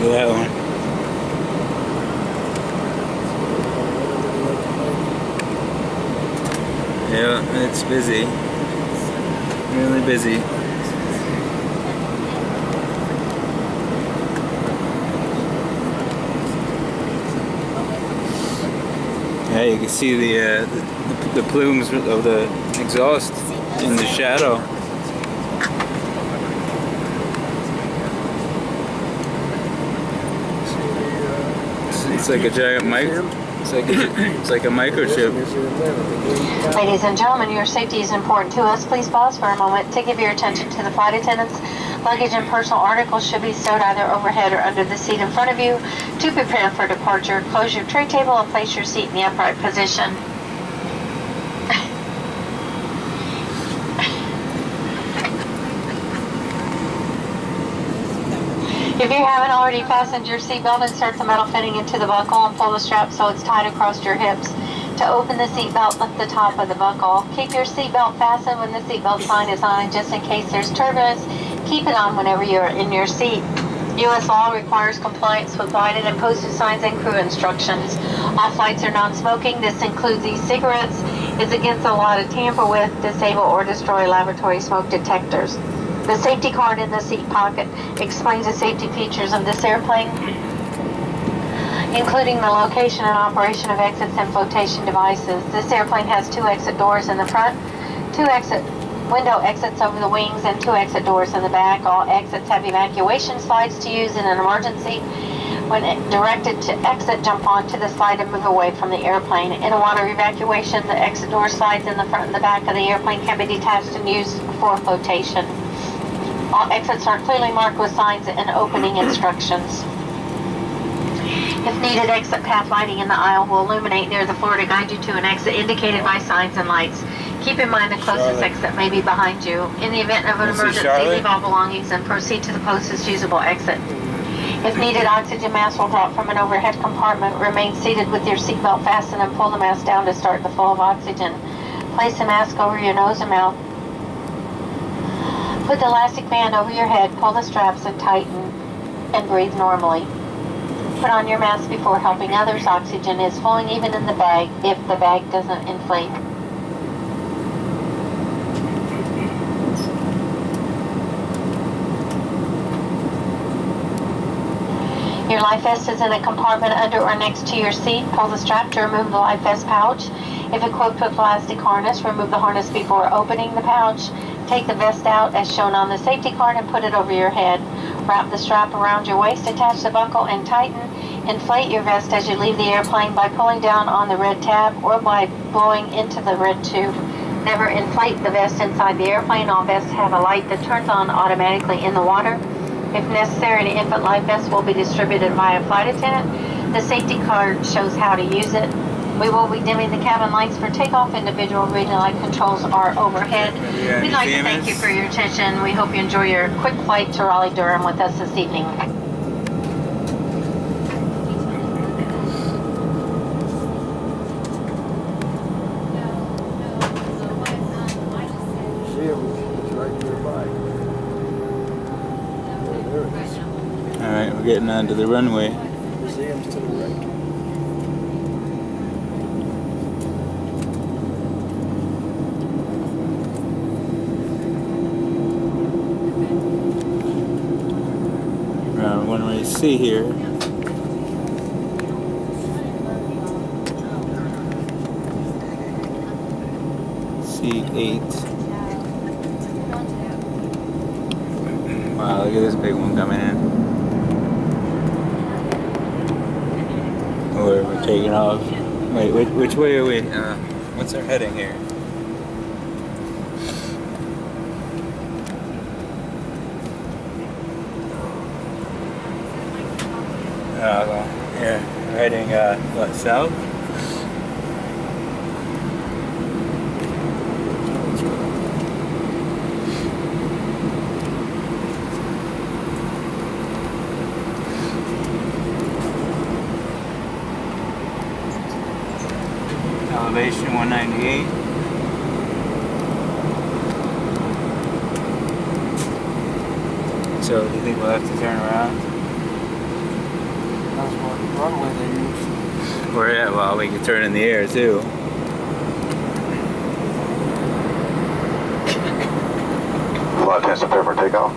That one. Yeah, it's busy. Really busy. Yeah, you can see the plumes of the exhaust in the shadow. It's like a giant It's like a microchip. Ladies and gentlemen, your safety is important to us. Please pause for a moment to give your attention to the flight attendants. Luggage and personal articles should be stowed either overhead or under the seat in front of you. To prepare for departure, close your tray table and place your seat in the upright position. If you haven't already fastened your seatbelt, insert the metal fitting into the buckle and pull the strap so it's tied across your hips. To open the seatbelt, lift the top of the buckle. Keep your seatbelt fastened when the seatbelt sign is on, and just in case there's turbulence, keep it on whenever you're in your seat. U.S. law requires compliance with lighted and posted signs and crew instructions. All flights are non-smoking. This includes e-cigarettes. It's against the law to tamper with, disable, or destroy laboratory smoke detectors. The safety card in the seat pocket explains the safety features of this airplane, including the location and operation of exits and flotation devices. This airplane has 2 exit doors in the front, 2 window exits over the wings, and 2 exit doors in the back. All exits have evacuation slides to use in an emergency. When directed to exit, jump onto the slide and move away from the airplane. In a water evacuation, the exit door slides in the front and the back of the airplane can be detached and used for flotation. All exits are clearly marked with signs and opening instructions. If needed, exit path lighting in the aisle will illuminate near the floor to guide you to an exit indicated by signs and lights. Keep in mind the closest exit may be behind you. In the event of an emergency, leave all belongings and proceed to the closest usable exit. If needed, oxygen mask will drop from an overhead compartment. Remain seated with your seatbelt fastened and pull the mask down to start the flow of oxygen. Place the mask over your nose and mouth. Put the elastic band over your head, pull the straps and tighten, and breathe normally. Put on your mask before helping others. Oxygen is flowing even in the bag if the bag doesn't inflate. Your life vest is in a compartment under or next to your seat. Pull the strap to remove the life vest pouch. If equipped with elastic harness, remove the harness before opening the pouch. Take the vest out as shown on the safety card and put it over your head. Wrap the strap around your waist, attach the buckle, and tighten. Inflate your vest as you leave the airplane by pulling down on the red tab or by blowing into the red tube. Never inflate the vest inside the airplane. All vests have a light that turns on automatically in the water. If necessary, an infant life vest will be distributed by a flight attendant. The safety card shows how to use it. We will be dimming the cabin lights for takeoff. Individual reading light controls are overhead. We'd like to thank you for your attention. We hope you enjoy your quick flight to Raleigh, Durham with us this evening. Alright, we're getting onto the runway. Museums to the right. Runway C here. C8. Wow, look at this big one coming in. We're taking off. Wait, which way are we? What's our heading here? Yeah, we're heading what, south? Elevation 198. So, do you think we'll have to turn around? That's what runway they use. Or yeah, well, we can turn in the air too. Flight attendants prepare for takeoff.